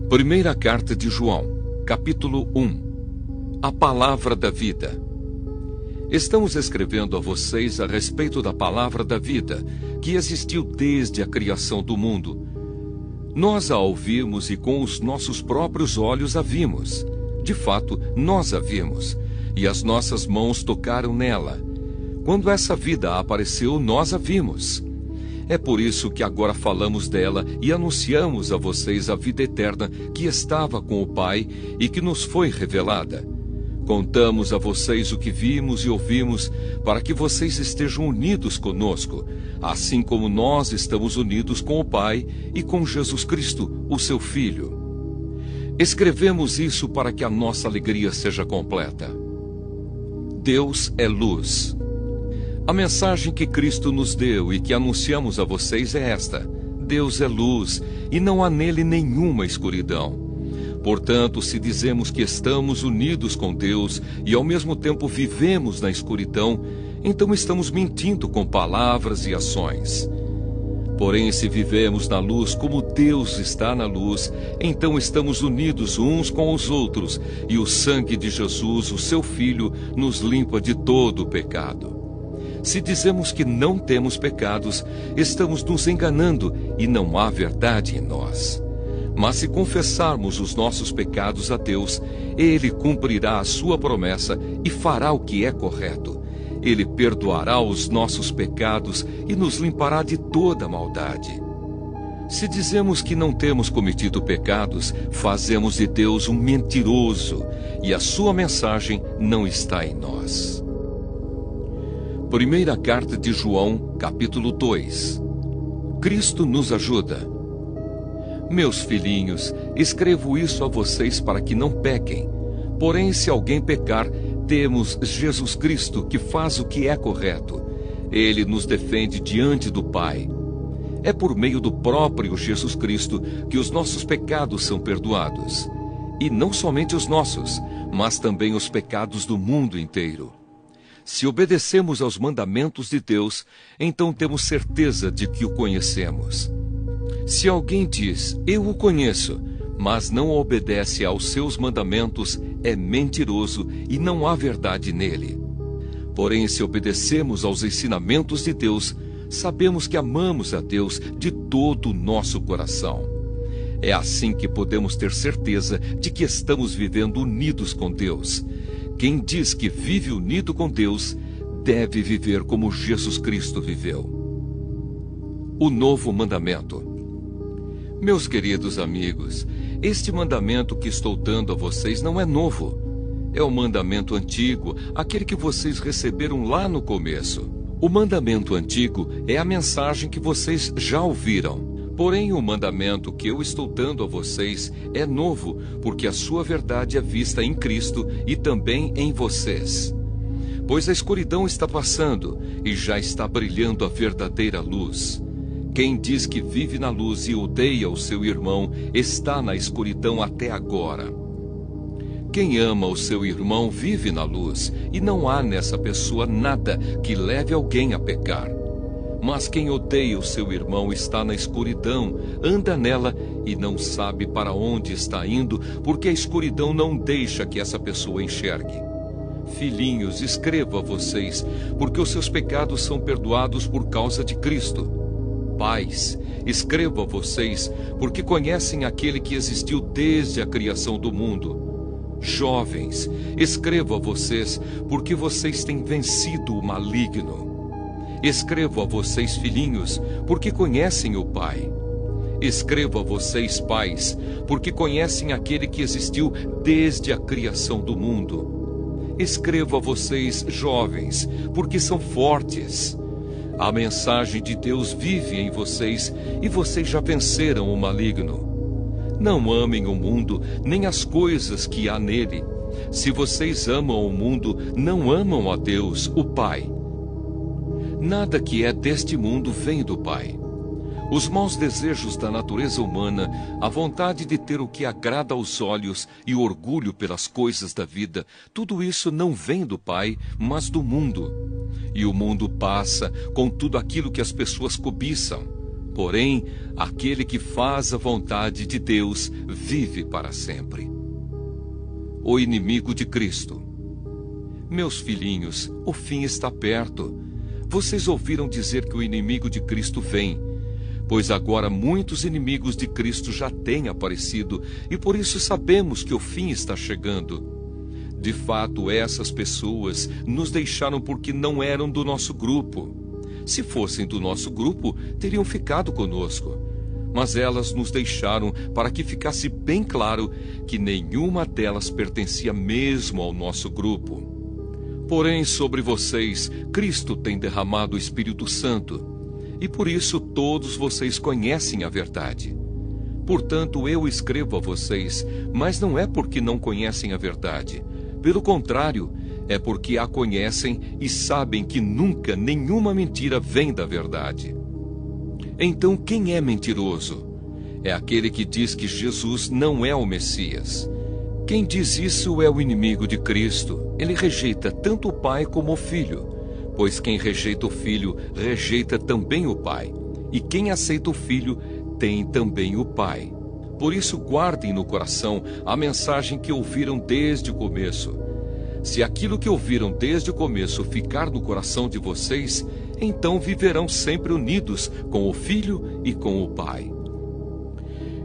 Primeira carta de João, capítulo 1. A palavra da vida. Estamos escrevendo a vocês a respeito da palavra da vida, que existiu desde a criação do mundo. Nós a ouvimos e com os nossos próprios olhos a vimos. De fato, nós a vimos, e as nossas mãos tocaram nela. Quando essa vida apareceu, nós a vimos. É por isso que agora falamos dela e anunciamos a vocês a vida eterna que estava com o Pai e que nos foi revelada. Contamos a vocês o que vimos e ouvimos, para que vocês estejam unidos conosco, assim como nós estamos unidos com o Pai e com Jesus Cristo, o seu Filho. Escrevemos isso para que a nossa alegria seja completa. Deus é luz. A mensagem que Cristo nos deu e que anunciamos a vocês é esta: Deus é luz e não há nele nenhuma escuridão. Portanto, se dizemos que estamos unidos com Deus e ao mesmo tempo vivemos na escuridão, então estamos mentindo com palavras e ações. Porém, se vivemos na luz como Deus está na luz, então estamos unidos uns com os outros, e o sangue de Jesus, o seu Filho, nos limpa de todo o pecado. Se dizemos que não temos pecados, estamos nos enganando e não há verdade em nós. Mas se confessarmos os nossos pecados a Deus, Ele cumprirá a sua promessa e fará o que é correto. Ele perdoará os nossos pecados e nos limpará de toda maldade. Se dizemos que não temos cometido pecados, fazemos de Deus um mentiroso, e a sua mensagem não está em nós. Primeira carta de João, capítulo 2. Cristo nos ajuda. Meus filhinhos, escrevo isso a vocês para que não pequem. Porém, se alguém pecar, temos Jesus Cristo, que faz o que é correto. Ele nos defende diante do Pai. É por meio do próprio Jesus Cristo que os nossos pecados são perdoados. E não somente os nossos, mas também os pecados do mundo inteiro. Se obedecemos aos mandamentos de Deus, então temos certeza de que o conhecemos. Se alguém diz, eu o conheço, mas não obedece aos seus mandamentos, é mentiroso e não há verdade nele. Porém, se obedecemos aos ensinamentos de Deus, sabemos que amamos a Deus de todo o nosso coração. É assim que podemos ter certeza de que estamos vivendo unidos com Deus. Quem diz que vive unido com Deus, deve viver como Jesus Cristo viveu. O novo mandamento. Meus queridos amigos, este mandamento que estou dando a vocês não é novo. É o mandamento antigo, aquele que vocês receberam lá no começo. O mandamento antigo é a mensagem que vocês já ouviram. Porém, o mandamento que eu estou dando a vocês é novo, porque a sua verdade é vista em Cristo e também em vocês. Pois a escuridão está passando e já está brilhando a verdadeira luz. Quem diz que vive na luz e odeia o seu irmão está na escuridão até agora. Quem ama o seu irmão vive na luz, e não há nessa pessoa nada que leve alguém a pecar. Mas quem odeia o seu irmão está na escuridão, anda nela e não sabe para onde está indo, porque a escuridão não deixa que essa pessoa enxergue. Filhinhos, escrevo a vocês, porque os seus pecados são perdoados por causa de Cristo. Pais, escrevo a vocês, porque conhecem aquele que existiu desde a criação do mundo. Jovens, escrevo a vocês, porque vocês têm vencido o maligno. Escrevo a vocês, filhinhos, porque conhecem o Pai. Escrevo a vocês, pais, porque conhecem aquele que existiu desde a criação do mundo. Escrevo a vocês, jovens, porque são fortes. A mensagem de Deus vive em vocês e vocês já venceram o maligno. Não amem o mundo, nem as coisas que há nele. Se vocês amam o mundo, não amam a Deus, o Pai. Nada que é deste mundo vem do Pai. Os maus desejos da natureza humana, a vontade de ter o que agrada aos olhos e o orgulho pelas coisas da vida, tudo isso não vem do Pai, mas do mundo. E o mundo passa com tudo aquilo que as pessoas cobiçam. Porém, aquele que faz a vontade de Deus vive para sempre. O inimigo de Cristo. Meus filhinhos, o fim está perto. Vocês ouviram dizer que o inimigo de Cristo vem, pois agora muitos inimigos de Cristo já têm aparecido, e por isso sabemos que o fim está chegando. De fato, essas pessoas nos deixaram porque não eram do nosso grupo. Se fossem do nosso grupo, teriam ficado conosco. Mas elas nos deixaram para que ficasse bem claro que nenhuma delas pertencia mesmo ao nosso grupo. Porém, sobre vocês, Cristo tem derramado o Espírito Santo, e por isso todos vocês conhecem a verdade. Portanto, eu escrevo a vocês, mas não é porque não conhecem a verdade. Pelo contrário, é porque a conhecem e sabem que nunca nenhuma mentira vem da verdade. Então, quem é mentiroso? É aquele que diz que Jesus não é o Messias. Quem diz isso é o inimigo de Cristo. Ele rejeita tanto o Pai como o Filho, pois quem rejeita o Filho, rejeita também o Pai. E quem aceita o Filho, tem também o Pai. Por isso, guardem no coração a mensagem que ouviram desde o começo. Se aquilo que ouviram desde o começo ficar no coração de vocês, então viverão sempre unidos com o Filho e com o Pai.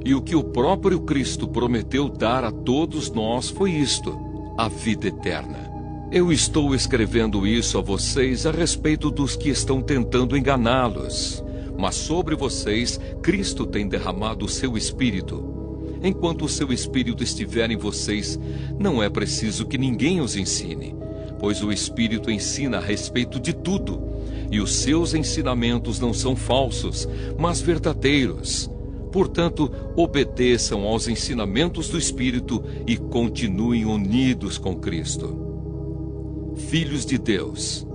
E o que o próprio Cristo prometeu dar a todos nós foi isto: a vida eterna. Eu estou escrevendo isso a vocês a respeito dos que estão tentando enganá-los. Mas sobre vocês, Cristo tem derramado o seu Espírito. Enquanto o seu Espírito estiver em vocês, não é preciso que ninguém os ensine, pois o Espírito ensina a respeito de tudo, e os seus ensinamentos não são falsos, mas verdadeiros. Portanto, obedeçam aos ensinamentos do Espírito e continuem unidos com Cristo. Filhos de Deus.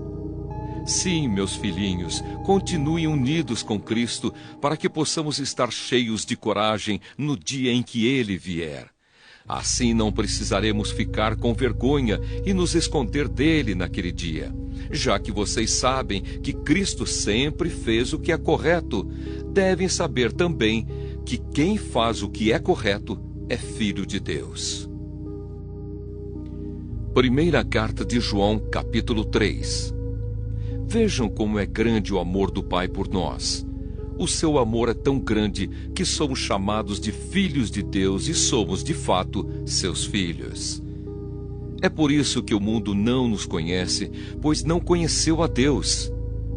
Sim, meus filhinhos, continuem unidos com Cristo para que possamos estar cheios de coragem no dia em que Ele vier. Assim não precisaremos ficar com vergonha e nos esconder dele naquele dia, já que vocês sabem que Cristo sempre fez o que é correto. Devem saber também que quem faz o que é correto é filho de Deus. Primeira carta de João, capítulo 3. Vejam como é grande o amor do Pai por nós. O seu amor é tão grande que somos chamados de filhos de Deus e somos, de fato, seus filhos. É por isso que o mundo não nos conhece, pois não conheceu a Deus.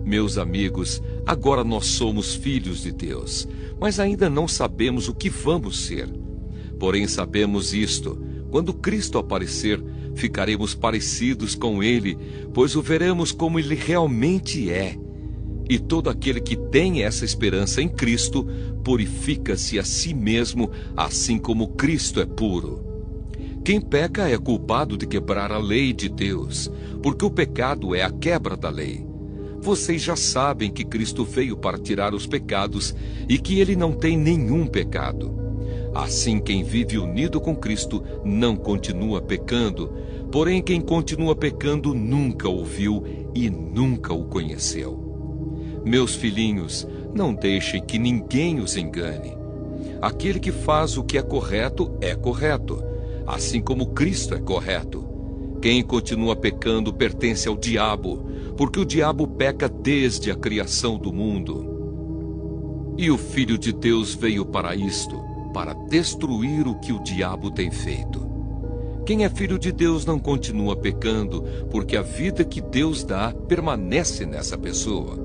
Meus amigos, agora nós somos filhos de Deus, mas ainda não sabemos o que vamos ser. Porém sabemos isto: quando Cristo aparecer, ficaremos parecidos com Ele, pois o veremos como Ele realmente é. E todo aquele que tem essa esperança em Cristo, purifica-se a si mesmo, assim como Cristo é puro. Quem peca é culpado de quebrar a lei de Deus, porque o pecado é a quebra da lei. Vocês já sabem que Cristo veio para tirar os pecados e que Ele não tem nenhum pecado. Assim, quem vive unido com Cristo não continua pecando, porém quem continua pecando nunca o viu e nunca o conheceu. Meus filhinhos, não deixem que ninguém os engane. Aquele que faz o que é correto, assim como Cristo é correto. Quem continua pecando pertence ao diabo, porque o diabo peca desde a criação do mundo. E o Filho de Deus veio para isto, para destruir o que o diabo tem feito. Quem é filho de Deus não continua pecando, porque a vida que Deus dá permanece nessa pessoa.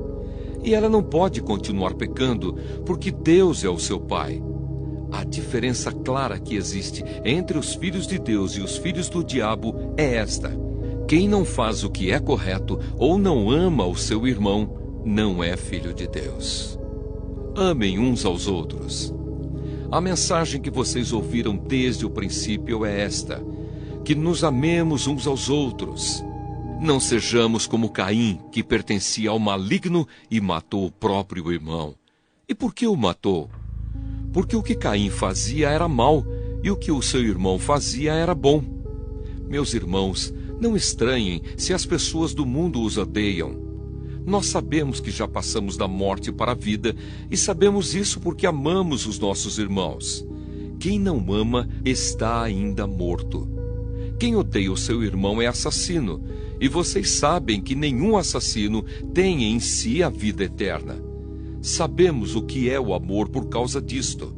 E ela não pode continuar pecando, porque Deus é o seu Pai. A diferença clara que existe entre os filhos de Deus e os filhos do diabo é esta: quem não faz o que é correto ou não ama o seu irmão, não é filho de Deus. Amem uns aos outros. A mensagem que vocês ouviram desde o princípio é esta: que nos amemos uns aos outros. Não sejamos como Caim, que pertencia ao maligno e matou o próprio irmão. E por que o matou? Porque o que Caim fazia era mal e o que o seu irmão fazia era bom. Meus irmãos, não estranhem se as pessoas do mundo os odeiam. Nós sabemos que já passamos da morte para a vida e sabemos isso porque amamos os nossos irmãos. Quem não ama está ainda morto. Quem odeia o seu irmão é assassino, e vocês sabem que nenhum assassino tem em si a vida eterna. Sabemos o que é o amor por causa disto.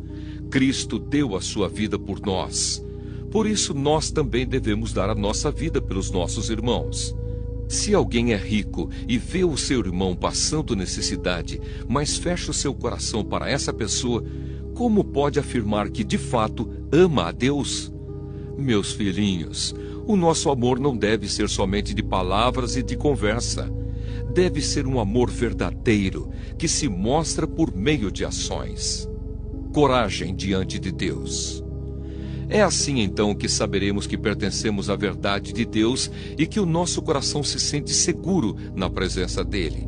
Cristo deu a sua vida por nós. Por isso nós também devemos dar a nossa vida pelos nossos irmãos. Se alguém é rico e vê o seu irmão passando necessidade, mas fecha o seu coração para essa pessoa, como pode afirmar que de fato ama a Deus? Meus filhinhos, o nosso amor não deve ser somente de palavras e de conversa. Deve ser um amor verdadeiro, que se mostra por meio de ações. Coragem diante de Deus. É assim então que saberemos que pertencemos à verdade de Deus e que o nosso coração se sente seguro na presença dele.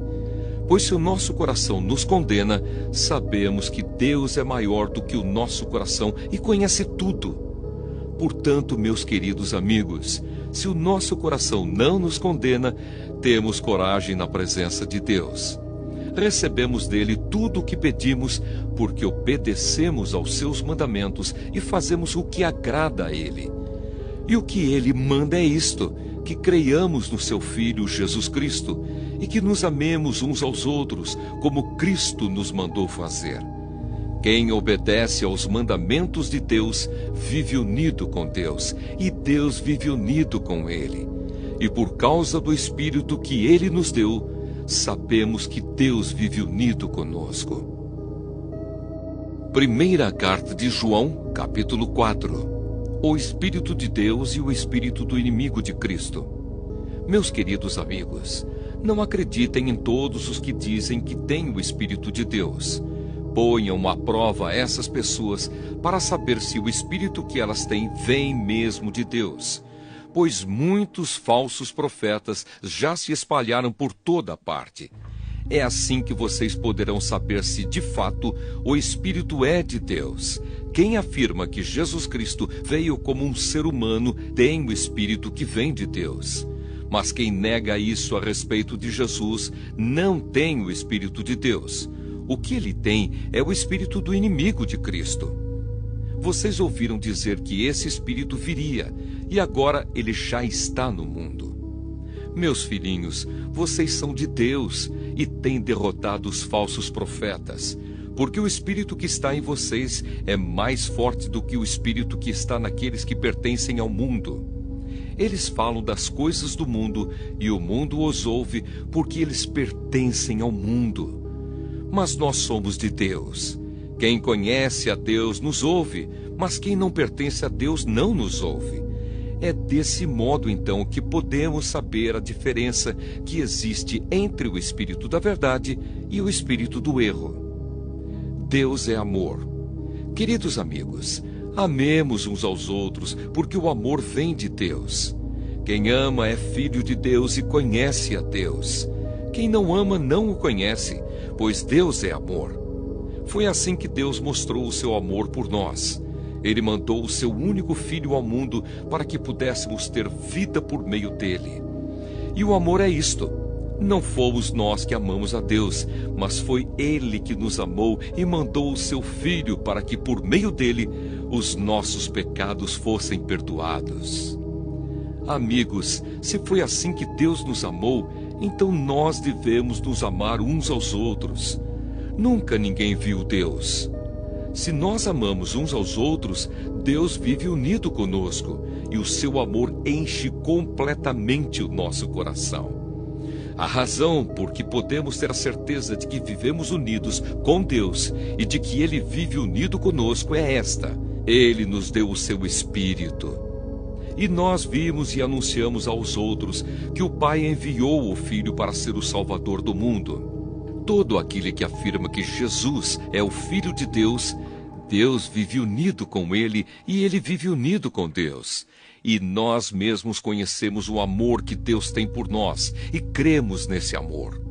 Pois se o nosso coração nos condena, sabemos que Deus é maior do que o nosso coração e conhece tudo. Portanto, meus queridos amigos, se o nosso coração não nos condena, temos coragem na presença de Deus. Recebemos dele tudo o que pedimos, porque obedecemos aos seus mandamentos e fazemos o que agrada a ele. E o que ele manda é isto, que creiamos no seu Filho Jesus Cristo e que nos amemos uns aos outros, como Cristo nos mandou fazer. Quem obedece aos mandamentos de Deus vive unido com Deus, e Deus vive unido com ele. E por causa do Espírito que ele nos deu, sabemos que Deus vive unido conosco. Primeira carta de João, capítulo 4. O Espírito de Deus e o Espírito do inimigo de Cristo. Meus queridos amigos, não acreditem em todos os que dizem que têm o Espírito de Deus. Ponham à prova essas pessoas para saber se o Espírito que elas têm vem mesmo de Deus. Pois muitos falsos profetas já se espalharam por toda parte. É assim que vocês poderão saber se, de fato, o Espírito é de Deus. Quem afirma que Jesus Cristo veio como um ser humano tem o Espírito que vem de Deus. Mas quem nega isso a respeito de Jesus não tem o Espírito de Deus. O que ele tem é o Espírito do inimigo de Cristo. Vocês ouviram dizer que esse Espírito viria, e agora ele já está no mundo. Meus filhinhos, vocês são de Deus e têm derrotado os falsos profetas, porque o Espírito que está em vocês é mais forte do que o Espírito que está naqueles que pertencem ao mundo. Eles falam das coisas do mundo e o mundo os ouve porque eles pertencem ao mundo. Mas nós somos de Deus. Quem conhece a Deus nos ouve, mas quem não pertence a Deus não nos ouve. É desse modo, então, que podemos saber a diferença que existe entre o Espírito da verdade e o Espírito do erro. Deus é amor. Queridos amigos, amemos uns aos outros, porque o amor vem de Deus. Quem ama é filho de Deus e conhece a Deus. Quem não ama não o conhece, pois Deus é amor. Foi assim que Deus mostrou o seu amor por nós. Ele mandou o seu único Filho ao mundo para que pudéssemos ter vida por meio dele. E o amor é isto: não fomos nós que amamos a Deus, mas foi ele que nos amou e mandou o seu Filho para que por meio dele os nossos pecados fossem perdoados. Amigos, se foi assim que Deus nos amou, então nós devemos nos amar uns aos outros. Nunca ninguém viu Deus. Se nós amamos uns aos outros, Deus vive unido conosco e o seu amor enche completamente o nosso coração. A razão por que podemos ter a certeza de que vivemos unidos com Deus e de que Ele vive unido conosco é esta: Ele nos deu o seu Espírito. E nós vimos e anunciamos aos outros que o Pai enviou o Filho para ser o Salvador do mundo. Todo aquele que afirma que Jesus é o Filho de Deus, Deus vive unido com ele e ele vive unido com Deus. E nós mesmos conhecemos o amor que Deus tem por nós e cremos nesse amor.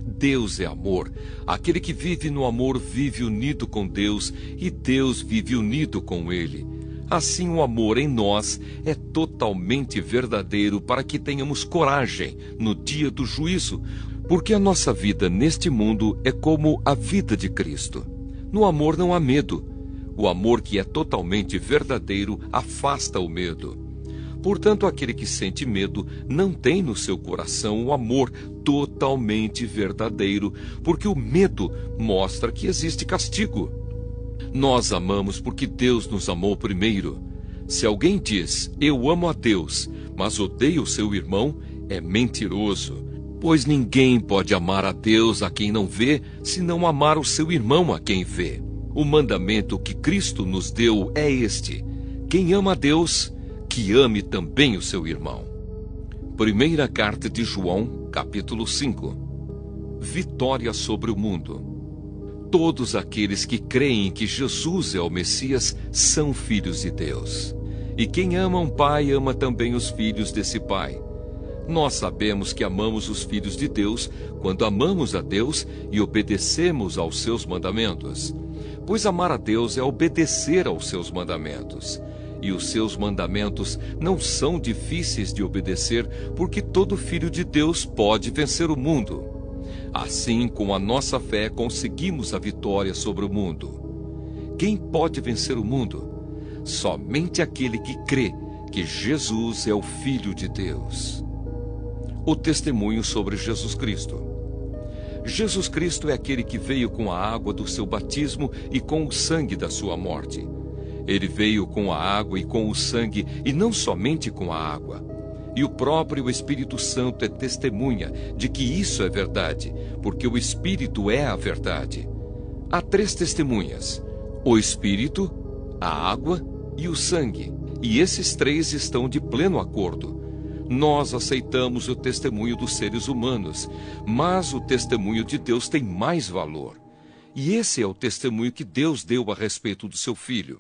Deus é amor. Aquele que vive no amor vive unido com Deus e Deus vive unido com ele. Assim, o amor em nós é totalmente verdadeiro para que tenhamos coragem no dia do juízo, Porque a nossa vida neste mundo é como a vida de Cristo. No amor não há medo. O amor que é totalmente verdadeiro afasta o medo. Portanto, aquele que sente medo não tem no seu coração o amor totalmente verdadeiro, porque o medo mostra que existe castigo. Nós amamos porque Deus nos amou primeiro. Se alguém diz, eu amo a Deus, mas odeia o seu irmão, é mentiroso. Pois ninguém pode amar a Deus a quem não vê, se não amar o seu irmão a quem vê. O mandamento que Cristo nos deu é este: quem ama a Deus, que ame também o seu irmão. Primeira carta de João, capítulo 5. Vitória sobre o mundo. Todos aqueles que creem que Jesus é o Messias são filhos de Deus. E quem ama um pai ama também os filhos desse pai. Nós sabemos que amamos os filhos de Deus quando amamos a Deus e obedecemos aos seus mandamentos. Pois amar a Deus é obedecer aos seus mandamentos. E os seus mandamentos não são difíceis de obedecer, porque todo filho de Deus pode vencer o mundo. Assim, com a nossa fé, conseguimos a vitória sobre o mundo. Quem pode vencer o mundo? Somente aquele que crê que Jesus é o Filho de Deus. O testemunho sobre Jesus Cristo. Jesus Cristo é aquele que veio com a água do seu batismo e com o sangue da sua morte. Ele veio com a água e com o sangue, e não somente com a água. E o próprio Espírito Santo é testemunha de que isso é verdade, porque o Espírito é a verdade. Há 3 testemunhas: o Espírito, a água e o sangue. E esses 3 estão de pleno acordo. Nós aceitamos o testemunho dos seres humanos, mas o testemunho de Deus tem mais valor. E esse é o testemunho que Deus deu a respeito do seu Filho.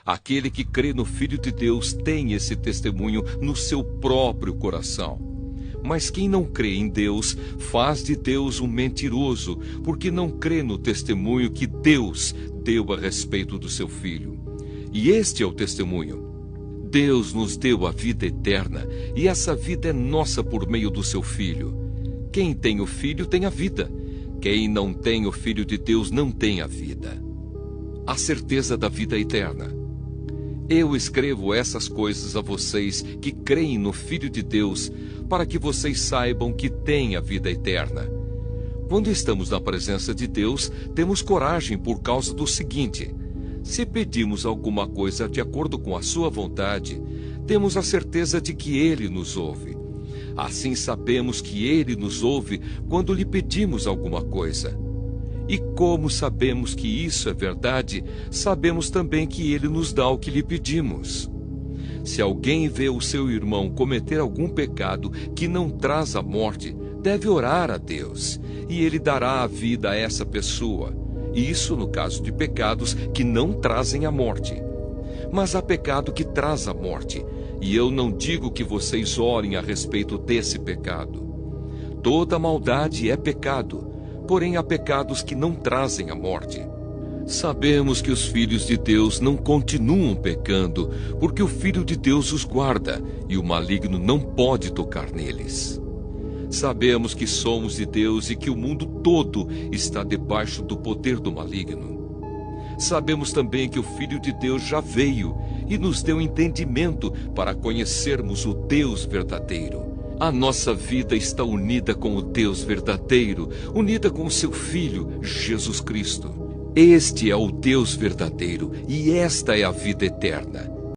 Aquele que crê no Filho de Deus tem esse testemunho no seu próprio coração. Mas quem não crê em Deus faz de Deus um mentiroso, porque não crê no testemunho que Deus deu a respeito do seu Filho. E este é o testemunho. Deus nos deu a vida eterna, e essa vida é nossa por meio do seu Filho. Quem tem o Filho tem a vida. Quem não tem o Filho de Deus não tem a vida. A certeza da vida eterna. Eu escrevo essas coisas a vocês que creem no Filho de Deus, para que vocês saibam que têm a vida eterna. Quando estamos na presença de Deus, temos coragem por causa do seguinte: se pedimos alguma coisa de acordo com a sua vontade, temos a certeza de que Ele nos ouve. Assim sabemos que Ele nos ouve quando lhe pedimos alguma coisa. E como sabemos que isso é verdade, sabemos também que Ele nos dá o que lhe pedimos. Se alguém vê o seu irmão cometer algum pecado que não traz a morte, deve orar a Deus, e Ele dará a vida a essa pessoa. Isso no caso de pecados que não trazem a morte. Mas há pecado que traz a morte, e eu não digo que vocês orem a respeito desse pecado. Toda maldade é pecado, porém há pecados que não trazem a morte. Sabemos que os filhos de Deus não continuam pecando, porque o Filho de Deus os guarda, e o maligno não pode tocar neles. Sabemos que somos de Deus e que o mundo todo está debaixo do poder do maligno. Sabemos também que o Filho de Deus já veio e nos deu entendimento para conhecermos o Deus verdadeiro. A nossa vida está unida com o Deus verdadeiro, unida com o seu Filho, Jesus Cristo. Este é o Deus verdadeiro e esta é a vida eterna.